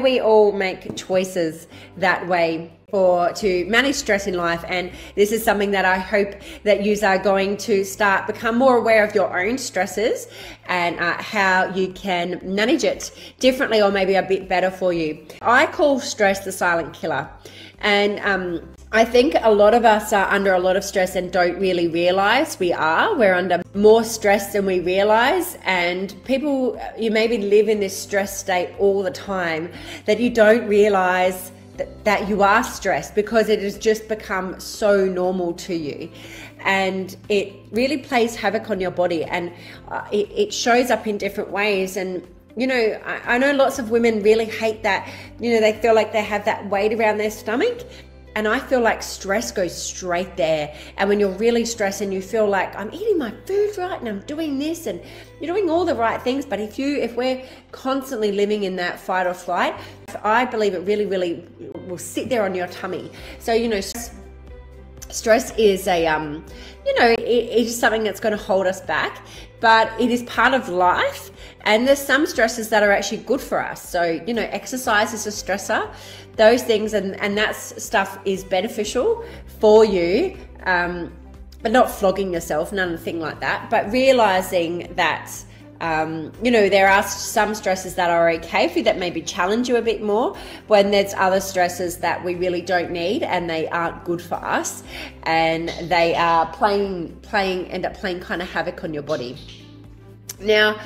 we all make choices that way to manage stress in life, and this is something that I hope that you are going to become more aware of your own stresses and how you can manage it differently or maybe a bit better for you. I call stress the silent killer, and I think a lot of us are under a lot of stress and don't really realize we're under more stress than we realize. And people, you maybe live in this stress state all the time that you don't realize that you are stressed, because it has just become so normal to you, and it really plays havoc on your body, and it shows up in different ways. And I know lots of women really hate that. They feel like they have that weight around their stomach, and I feel like stress goes straight there. And when you're really stressed and you feel like, I'm eating my food right and I'm doing this and you're doing all the right things, but if we're constantly living in that fight or flight, I believe it really, really will sit there on your tummy. So, stress is it is something that's going to hold us back, but it is part of life. And there's some stresses that are actually good for us. So, exercise is a stressor, those things, and that stuff is beneficial for you, but not flogging yourself, nothing like that. But realizing that, there are some stresses that are okay for you, that maybe challenge you a bit more, when there's other stresses that we really don't need and they aren't good for us, and they are end up playing kind of havoc on your body. Now,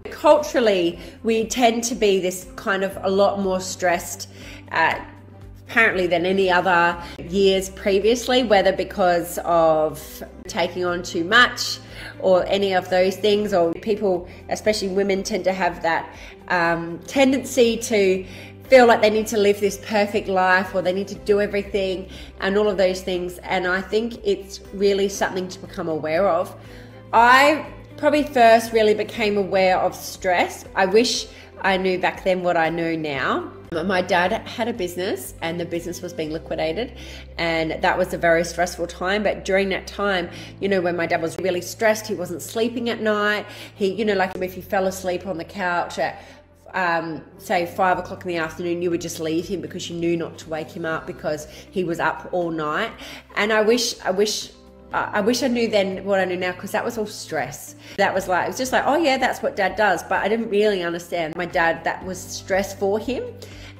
culturally, we tend to be this kind of a lot more stressed apparently than any other years previously, whether because of taking on too much or any of those things, or people, especially women, tend to have that tendency to feel like they need to live this perfect life, or they need to do everything and all of those things. And I think it's really something to become aware of. I probably first really became aware of stress. I wish I knew back then what I know now. My dad had a business, and the business was being liquidated, and that was a very stressful time. But during that time, when my dad was really stressed, he wasn't sleeping at night. He, like if he fell asleep on the couch at say 5 o'clock in the afternoon, you would just leave him because you knew not to wake him up because he was up all night. And I wish I knew then what I knew now, because that was all stress. It was just like, oh yeah, that's what dad does. But I didn't really understand my dad, that was stress for him.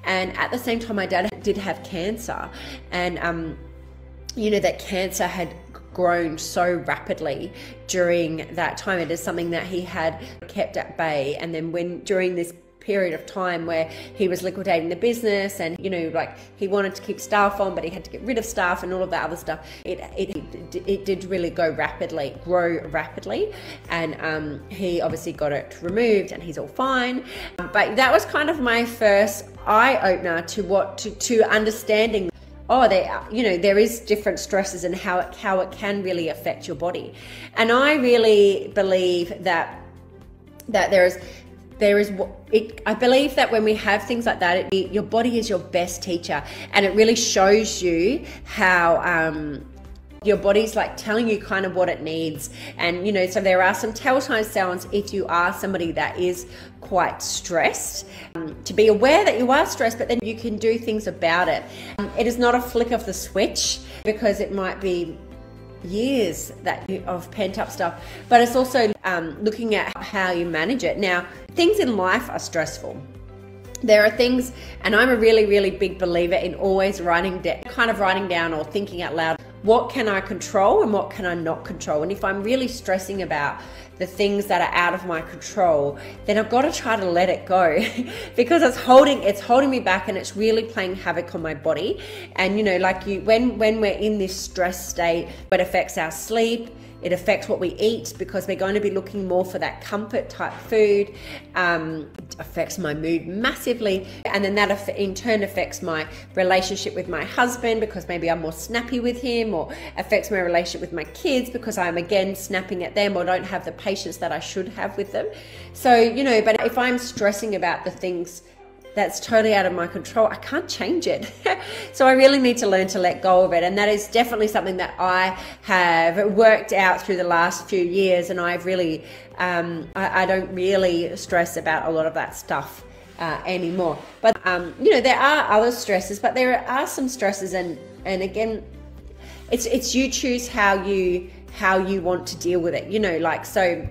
And at the same time, my dad did have cancer, and that cancer had grown so rapidly during that time. It is something that he had kept at bay. And then during this period of time where he was liquidating the business, and he wanted to keep staff on, but he had to get rid of staff and all of that other stuff, it did really grow rapidly, and he obviously got it removed, and he's all fine. But that was kind of my first eye-opener to understanding, there is different stresses and how it can really affect your body. And I really believe that I believe that when we have things like that, your body is your best teacher, and it really shows you how your body's like telling you kind of what it needs. And so there are some telltale signs if you are somebody that is quite stressed, to be aware that you are stressed, but then you can do things about it. It is not a flick of the switch, because it might be years of pent-up stuff, but it's also looking at how you manage it. Now, things in life are stressful. There are things, and I'm a really, really big believer in always writing down or thinking out loud, what can I control and what can I not control? And if I'm really stressing about the things that are out of my control, then I've got to try to let it go because it's holding me back, and it's really playing havoc on my body. And when we're in this stress state, it affects our sleep. It affects what we eat, because we're going to be looking more for that comfort type food. It affects my mood massively. And then that in turn affects my relationship with my husband, because maybe I'm more snappy with him, or affects my relationship with my kids because I'm again snapping at them or don't have the patience that I should have with them. So, but if I'm stressing about the things that's totally out of my control. I can't change it. So I really need to learn to let go of it. And that is definitely something that I have worked out through the last few years. And I've really, I don't really stress about a lot of that stuff anymore. But, there are other stresses, but there are some stresses. And again, it's you choose how you want to deal with it, so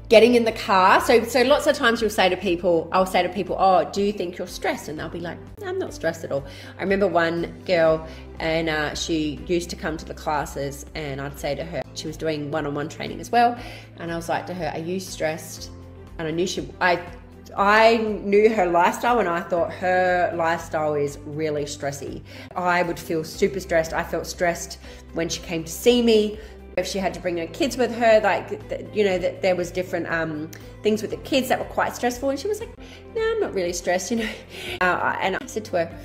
getting in the car. So lots of times I'll say to people, oh, do you think you're stressed? And they'll be like, I'm not stressed at all. I remember one girl, and she used to come to the classes, and I'd say to her, she was doing one-on-one training as well, and I was like to her, are you stressed? And I knew I knew her lifestyle, and I thought her lifestyle is really stressy. I would feel super stressed. I felt stressed when she came to see me. If she had to bring her kids with her, that there was different things with the kids that were quite stressful. And she was like, no, I'm not really stressed, And I said to her,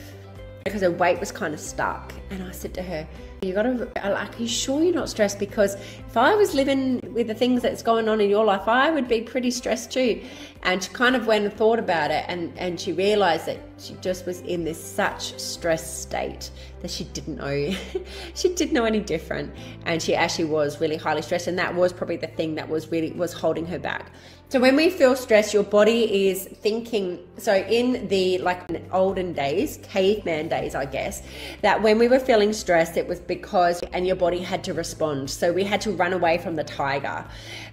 because her weight was kind of stuck, and I said to her, are you sure you're not stressed? Because if I was living with the things that's going on in your life, I would be pretty stressed too. And she kind of went and thought about it, and she realized that she just was in this such stress state that she didn't know any different, and she actually was really highly stressed, and that was probably the thing that was holding her back. So when we feel stressed, your body is thinking, so in the olden days, caveman days, I guess, that when we were feeling stressed, it was because, and your body had to respond. So we had to run away from the tiger.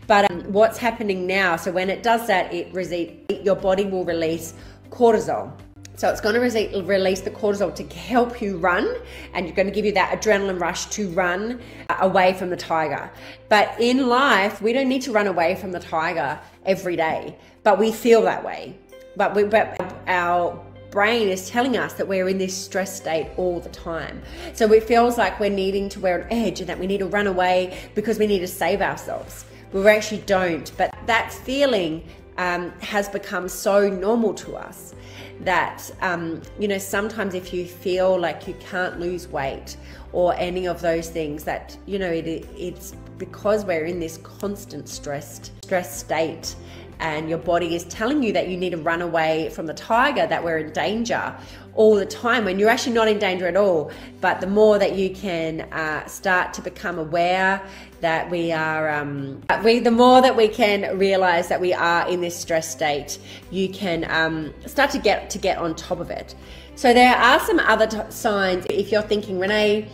But what's happening now, so when it does that, your body will release cortisol. So it's going to release the cortisol to help you run, and you're going to give you that adrenaline rush to run away from the tiger. But in life, we don't need to run away from the tiger every day, but we feel that way. But our brain is telling us that we're in this stress state all the time. So it feels like we're needing to wear an edge, and that we need to run away because we need to save ourselves. We actually don't. But that feeling has become so normal to us that, sometimes if you feel like you can't lose weight or any of those things, that, it's because we're in this constant stress state, and your body is telling you that you need to run away from the tiger, that we're in danger all the time, when you're actually not in danger at all. But the more that you can start to become aware that we are, the more that we can realize that we are in this stress state, you can start to get on top of it. So there are some other signs. If you're thinking, Renee,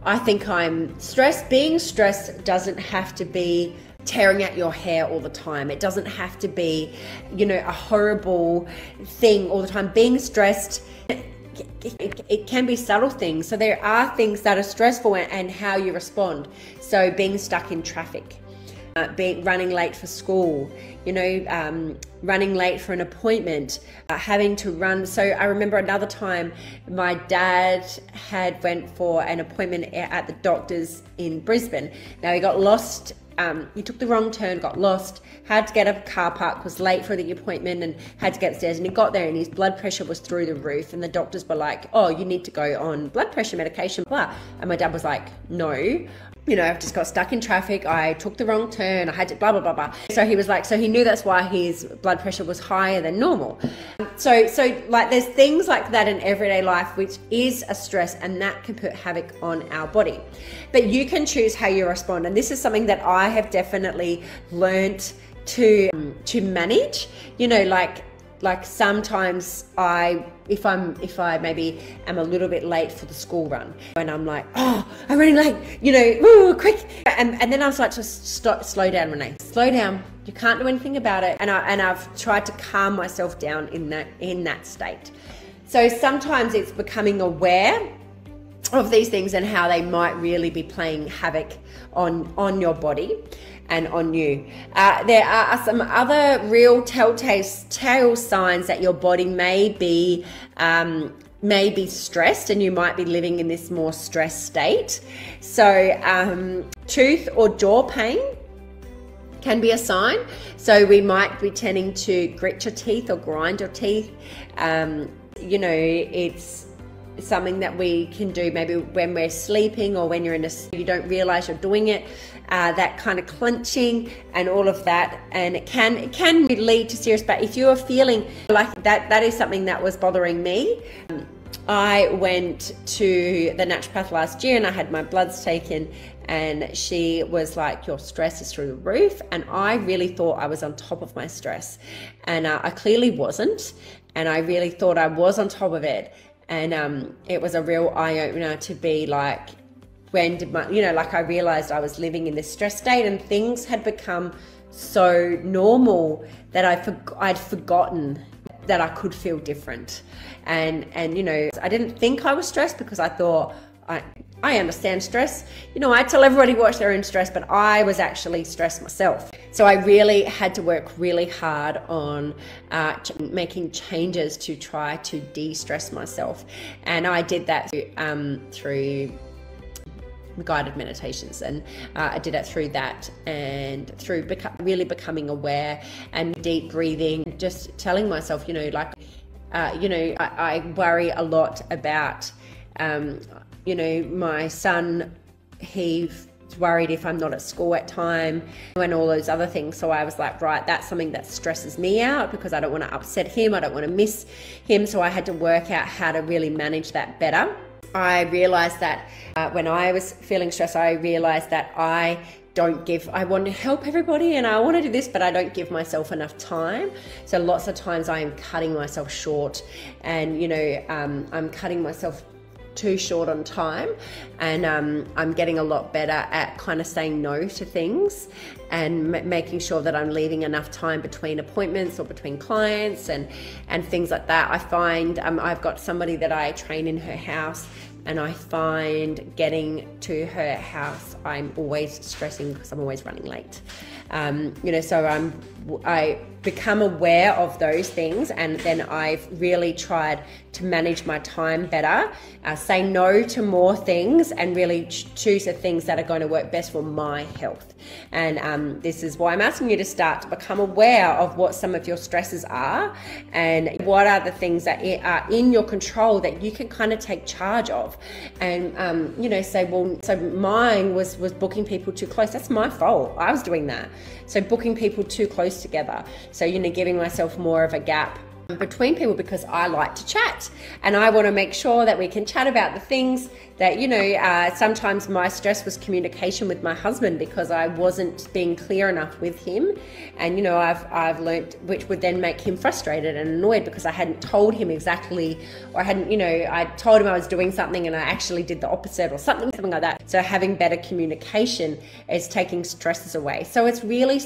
I think I'm stressed. Being stressed doesn't have to be tearing out your hair all the time. It doesn't have to be, a horrible thing all the time. Being stressed, it can be subtle things. So there are things that are stressful and how you respond. So being stuck in traffic, running late for school, running late for an appointment, having to run. So I remember another time my dad had went for an appointment at the doctor's in Brisbane. Now he got lost. He took the wrong turn, got lost, had to get a car park, was late for the appointment, and had to get upstairs. And he got there, and his blood pressure was through the roof. And the doctors were like, oh, you need to go on blood pressure medication, blah. And my dad was like, no, I've just got stuck in traffic. I took the wrong turn. I had to blah, blah, blah, blah. So he was like, so he knew that's why his blood pressure was higher than normal. So there's things like that in everyday life, which is a stress, and that can put havoc on our body. But you can choose how you respond. And this is something that I have definitely learned to manage, like sometimes if I maybe am a little bit late for the school run, and I'm like, oh, I'm running late, ooh, quick. And then I was like, just slow down, Renee, slow down. You can't do anything about it. And I've tried to calm myself down in that state. So sometimes it's becoming aware of these things and how they might really be playing havoc on your body and on you. There are some other real telltale signs that your body may be stressed, and you might be living in this more stressed state. So tooth or jaw pain can be a sign. So we might be tending to grit your teeth or grind your teeth. something that we can do maybe when we're sleeping or when you don't realize you're doing it, that kind of clenching and all of that, and it can lead to serious, but if you're feeling like that is something that was bothering me. I went to the naturopath last year and I had my bloods taken, and she was like, your stress is through the roof. And I really thought I was on top of my stress, and I clearly wasn't, and I really thought I was on top of it. And it was a real eye-opener to be like, when did I realized I was living in this stress state, and things had become so normal that I'd forgotten that I could feel different. And I didn't think I was stressed because I thought, I understand stress. I tell everybody watch their own stress, but I was actually stressed myself. So I really had to work really hard on making changes to try to de-stress myself. And I did that through guided meditations, and I did it through that, and through really becoming aware and deep breathing, just telling myself, I worry a lot about, my son. He's worried if I'm not at school at time and all those other things. So I was like, right, that's something that stresses me out because I don't want to upset him. I don't want to miss him. So I had to work out how to really manage that better. I realized that when I was feeling stressed, I realized that I want to help everybody and I want to do this, but I don't give myself enough time. So lots of times I am cutting myself short, and I'm cutting myself too short on time, and I'm getting a lot better at kind of saying no to things and making sure that I'm leaving enough time between appointments or between clients and things like that. I find I've got somebody that I train in her house, and I find getting to her house, I'm always stressing because I'm always running late. So I become aware of those things, and then I've really tried to manage my time better, say no to more things, and really choose the things that are going to work best for my health. And this is why I'm asking you to start to become aware of what some of your stresses are, and what are the things that are in your control that you can kind of take charge of. And say, well, so mine was booking people too close. That's my fault. I was doing that. So booking people too close together. So giving myself more of a gap between people, because I like to chat and I want to make sure that we can chat about the things that sometimes my stress was communication with my husband because I wasn't being clear enough with him, and I've learned, which would then make him frustrated and annoyed because I hadn't told him exactly, or I told him I was doing something and I actually did the opposite or something like that. So having better communication is taking stresses away. So it's really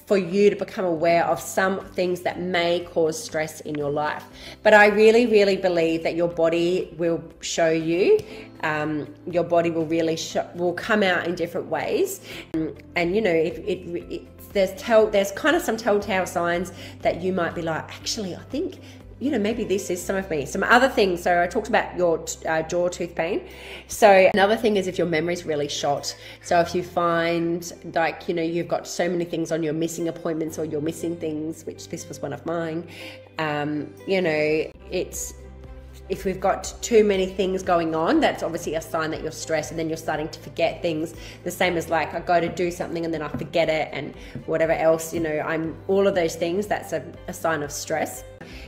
for you to become aware of some things that may cause stress in your life. But I really, really believe that your body will show you, your body will really will come out in different ways. And there's kind of some telltale signs that you might be like, actually, I think, maybe this is some of me. Some other things, so I talked about your jaw tooth pain. So another thing is if your memory's really shot. So if you find like, you've got so many things on, you're missing appointments or you're missing things, which this was one of mine, if we've got too many things going on, that's obviously a sign that you're stressed, and then you're starting to forget things. The same as like I go to do something and then I forget it, and whatever else, I'm all of those things, that's a sign of stress.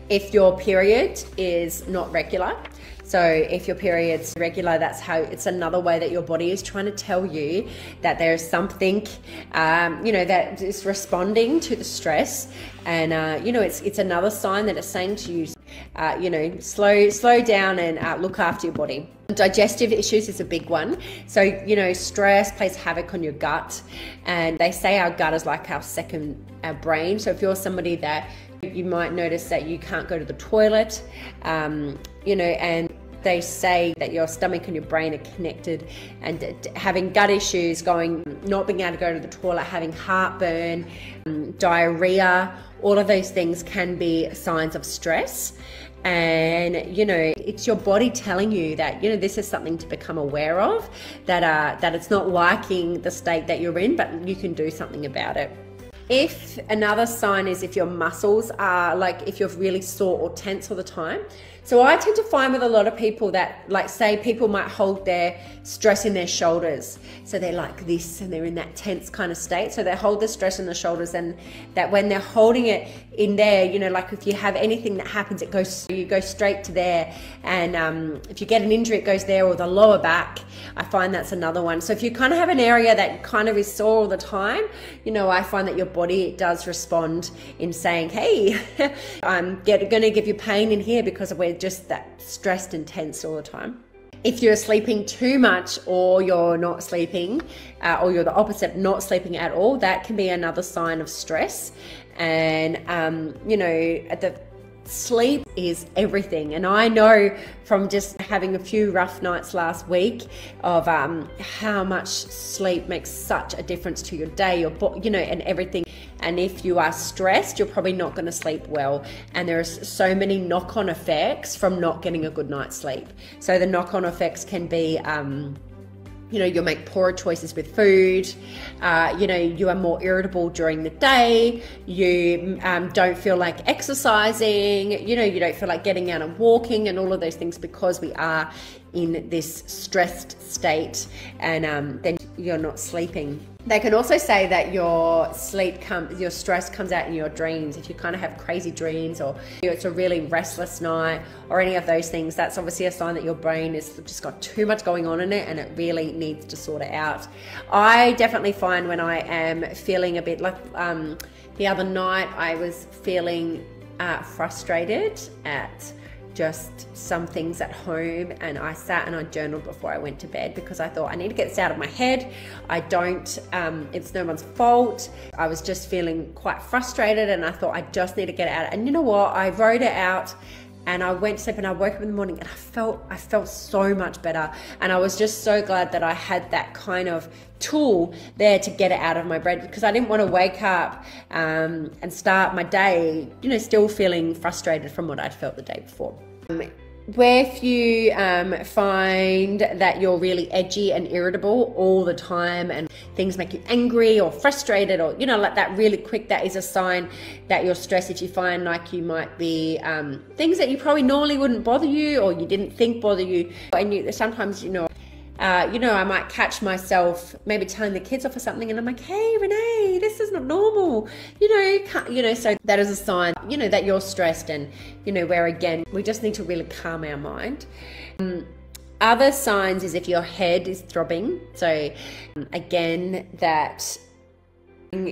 If your period is not regular, so if your period's regular, that's how it's another way that your body is trying to tell you that there's something, that is responding to the stress. And, it's another sign that it's saying to you, slow down and look after your body. Digestive issues is a big one. So, stress plays havoc on your gut. And they say our gut is like our second brain. So if you're somebody that you might notice that you can't go to the toilet, and they say that your stomach and your brain are connected, and having gut issues, not being able to go to the toilet, having heartburn, diarrhea, all of those things can be signs of stress. And it's your body telling you that this is something to become aware of, that it's not liking the state that you're in, but you can do something about it. If another sign is if your muscles are like, if you're really sore or tense all the time. So I tend to find with a lot of people that, like, say people might hold their stress in their shoulders. So they're like this and they're in that tense kind of state. So they hold the stress in the shoulders, and that when they're holding it in there, you know, like if you have anything that happens, you go straight to there. And if you get an injury, it goes there, or the lower back. I find that's another one. So if you kind of have an area that kind of is sore all the time, you know, I find that your body does respond in saying, hey, I'm going to give you pain in here because we're just that stressed and tense all the time. If you're sleeping too much, or you're not sleeping, or you're the opposite, not sleeping at all, that can be another sign of stress. And, you know, sleep is everything. And I know from just having a few rough nights last week of how much sleep makes such a difference to your day, your body, you know, and everything. And if you are stressed, you're probably not going to sleep well. And there's so many knock-on effects from not getting a good night's sleep. So the knock-on effects can be, you know, you'll make poorer choices with food. You know, you are more irritable during the day. You don't feel like exercising. You know, you don't feel like getting out and walking and all of those things, because we are in this stressed state, and then you're not sleeping. They can also say that your stress comes out in your dreams. If you kind of have crazy dreams, or it's a really restless night, or any of those things, that's obviously a sign that your brain has just got too much going on in it, and it really needs to sort it out. I definitely find when I am feeling a bit like, the other night I was feeling frustrated at just some things at home, and I sat and I journaled before I went to bed, because I thought I need to get this out of my head. It's no one's fault. I was just feeling quite frustrated, and I thought I just need to get it out. And you know what? I wrote it out, and I went to sleep, and I woke up in the morning, and I felt so much better. And I was just so glad that I had that kind of tool there to get it out of my brain, because I didn't want to wake up and start my day, you know, still feeling frustrated from what I'd felt the day before. If you find that you're really edgy and irritable all the time, and things make you angry or frustrated, or, you know, like that really quick, that is a sign that you're stressed. If you find like you might be things that you probably normally wouldn't bother you, or you didn't think bother you, and sometimes, you know, I might catch myself maybe telling the kids off or something, and I'm like, hey, Renee, this is not normal. So that is a sign, you know, that you're stressed, and, you know, where again, we just need to really calm our mind. Other signs is if your head is throbbing. So again, that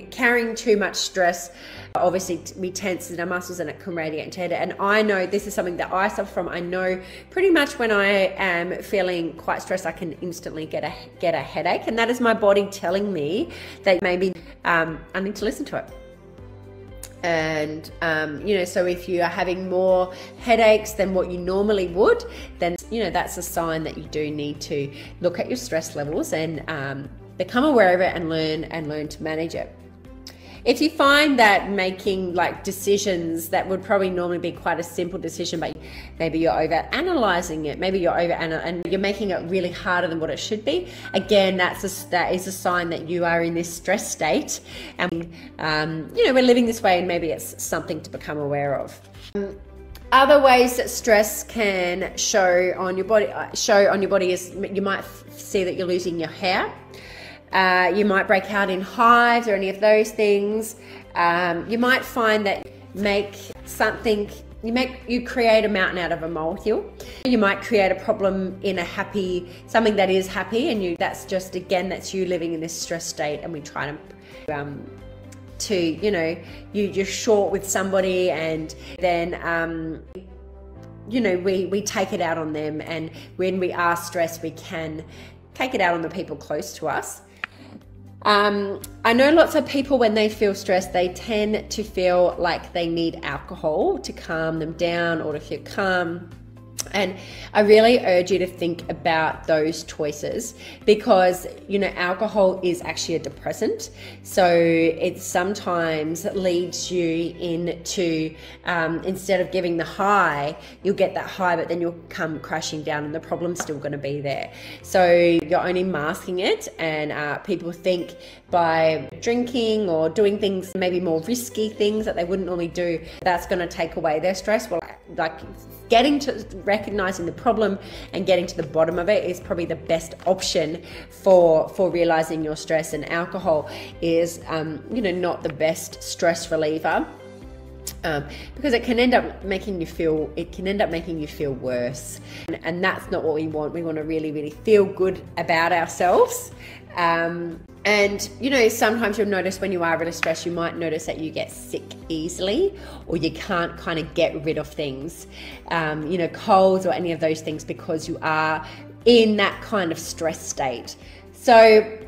carrying too much stress, obviously we tense in our muscles, and it can radiate into head. And I know this is something that I suffer from. I know pretty much when I am feeling quite stressed, I can instantly get a headache, and that is my body telling me that maybe I need to listen to it. And you know, so if you are having more headaches than what you normally would, then, you know, that's a sign that you do need to look at your stress levels and become aware of it, and learn to manage it. If you find that making like decisions that would probably normally be quite a simple decision, but maybe you're over analyzing it, maybe you're and you're making it really harder than what it should be, again, that is a sign that you are in this stress state, and you know, we're living this way, and maybe it's something to become aware of. Other ways that stress can show on your body is you might see that you're losing your hair. You might break out in hives or any of those things. You might find that you create a mountain out of a molehill. You might create a problem in something that is happy, and that's just, again, that's you living in this stress state, and we try to you know, you're short with somebody, and then you know, we take it out on them, and when we are stressed, we can take it out on the people close to us. I know lots of people, when they feel stressed, they tend to feel like they need alcohol to calm them down or to feel calm. And I really urge you to think about those choices, because, you know, alcohol is actually a depressant. So it sometimes leads you into, instead of giving the high, you'll get that high, but then you'll come crashing down, and the problem's still going to be there. So you're only masking it, and people think by drinking or doing things, maybe more risky things that they wouldn't normally do, that's going to take away their stress. Well, like getting to recognizing the problem and getting to the bottom of it is probably the best option for realizing your stress. And alcohol is not the best stress reliever, because it can end up making you feel worse, and that's not what we want. We want to really, really feel good about ourselves. And sometimes you'll notice when you are really stressed, you might notice that you get sick easily, or you can't kind of get rid of things, colds or any of those things, because you are in that kind of stress state. So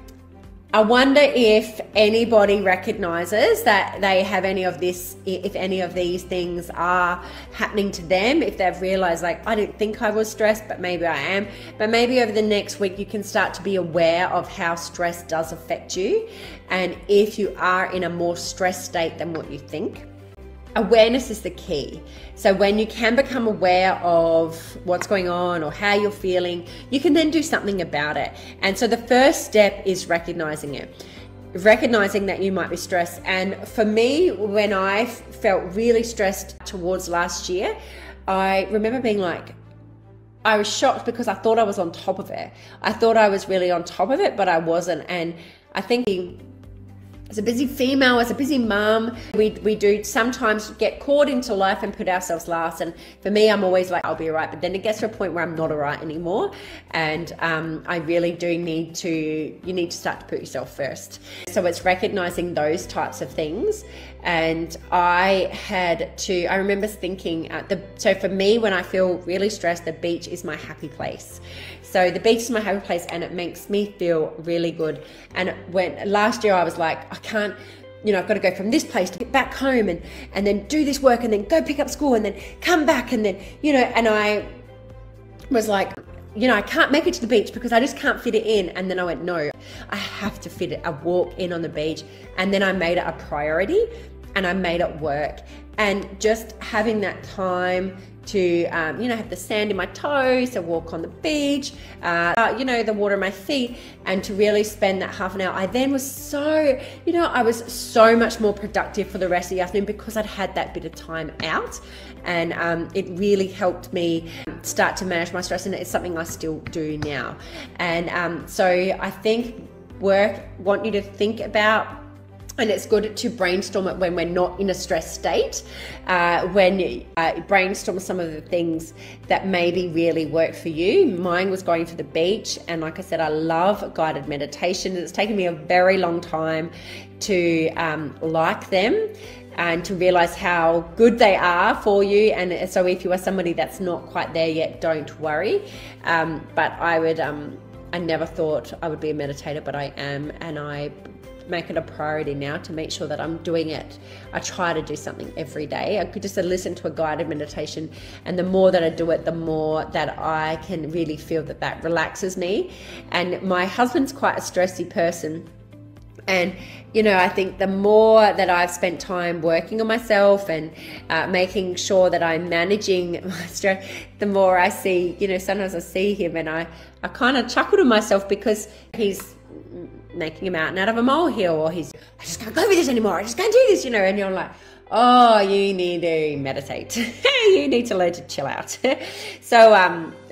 I wonder if anybody recognizes that they have any of this, if any of these things are happening to them, if they've realized, like, I didn't think I was stressed, but maybe I am. But maybe over the next week, you can start to be aware of how stress does affect you, and if you are in a more stressed state than what you think. Awareness is the key. So when you can become aware of what's going on or how you're feeling, you can then do something about it. And so the first step is recognizing it, recognizing that you might be stressed. And for me, when I felt really stressed towards last year, I remember being like, I was shocked because I thought I was on top of it. I thought I was really on top of it, but I wasn't. And I think as a busy female, as a busy mum, we do sometimes get caught into life and put ourselves last. And for me, I'm always like, I'll be all right. But then it gets to a point where I'm not all right anymore. And I really do you need to start to put yourself first. So it's recognizing those types of things. And I remember thinking, so for me, when I feel really stressed, the beach is my happy place. So the beach is my happy place, and it makes me feel really good. And when last year I was like, I can't, I've got to go from this place to get back home and then do this work and then go pick up school and then come back and then, and I was like, I can't make it to the beach because I just can't fit it in. And then I went, no, I have to fit a walk in on the beach. And then I made it a priority and I made it work. And just having that time to, have the sand in my toes, to walk on the beach, the water in my feet, and to really spend that half an hour. I then was I was so much more productive for the rest of the afternoon because I'd had that bit of time out. And it really helped me start to manage my stress, and it's something I still do now. And so I think want you to think about, and it's good to brainstorm it when we're not in a stress state, when you brainstorm some of the things that maybe really work for you. Mine was going to the beach, and like I said, I love guided meditation. It's taken me a very long time to like them and to realize how good they are for you. And so if you are somebody that's not quite there yet, don't worry. But I never thought I would be a meditator, but I am, and I make it a priority now to make sure that I'm doing it. I try to do something every day. I could just listen to a guided meditation, and the more that I do it, the more that I can really feel that relaxes me. And my husband's quite a stressy person, and I think the more that I've spent time working on myself and making sure that I'm managing my stress, the more I see, sometimes I see him and I kind of chuckle to myself because he's making a mountain out of a molehill, or I just can't go with this anymore, I just can't do this, and you're like, oh, you need to meditate. You need to learn to chill out. So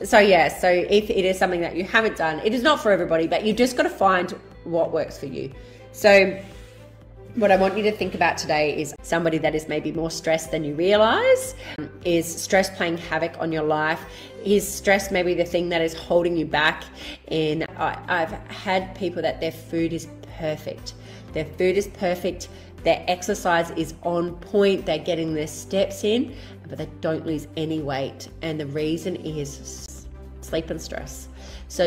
if it is something that you haven't done, it is not for everybody, but you just got to find what works for you. So what I want you to think about today is somebody that is maybe more stressed than you realize. Is stress playing havoc on your life? Is stress maybe the thing that is holding you back? I've had people that their food is perfect. Their food is perfect. Their exercise is on point. They're getting their steps in, but they don't lose any weight. And the reason is sleep and stress. So,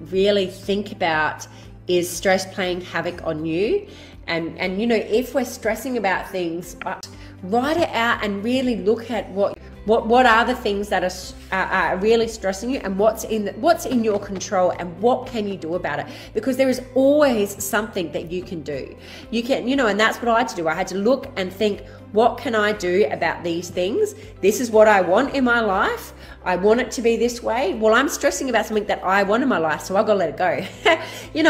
really think about, is stress playing havoc on you? And if we're stressing about things, write it out and really look at what are the things that are really stressing you, and what's in your control, and what can you do about it? Because there is always something that you can do. You can, and that's what I had to do. I had to look and think, what can I do about these things? This is what I want in my life. I want it to be this way. Well, I'm stressing about something that I want in my life, so I've got to let it go.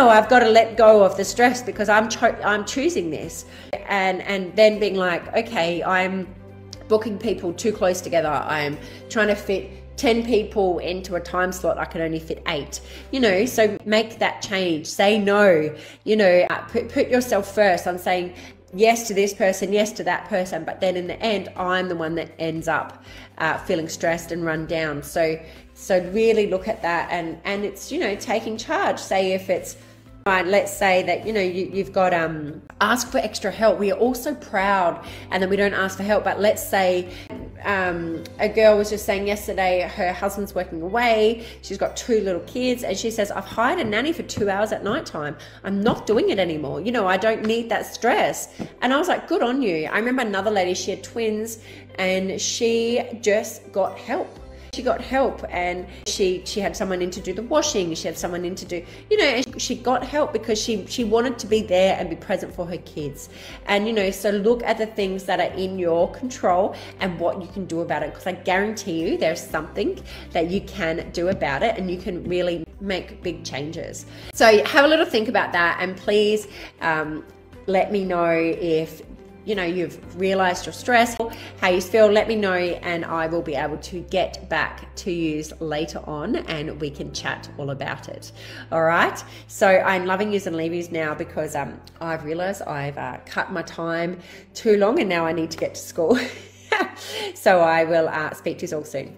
I've got to let go of the stress because I'm choosing this, and then being like, okay, I'm booking people too close together. I'm trying to fit 10 people into a time slot. I can only fit 8, so make that change. Say no, put yourself first. I'm saying yes to this person, yes to that person, but then in the end, I'm the one that ends up feeling stressed and run down. So really look at that, and it's, taking charge. Say if it's, right, let's say that, you've got, ask for extra help. We are all so proud and then we don't ask for help. But let's say a girl was just saying yesterday, her husband's working away. She's got 2 little kids and she says, I've hired a nanny for 2 hours at nighttime. I'm not doing it anymore. I don't need that stress. And I was like, good on you. I remember another lady, she had twins and she just got help. She got help, and she had someone in to do the washing. She had someone in to do, and she got help because she wanted to be there and be present for her kids. And, so look at the things that are in your control and what you can do about it. Because I guarantee you there's something that you can do about it, and you can really make big changes. So have a little think about that, and please let me know if you've realized your stress, how you feel. Let me know, and I will be able to get back to you later on and we can chat all about it. All right. So I'm loving yous and leave yous now because I've realized I've cut my time too long and now I need to get to school. So I will speak to you all soon.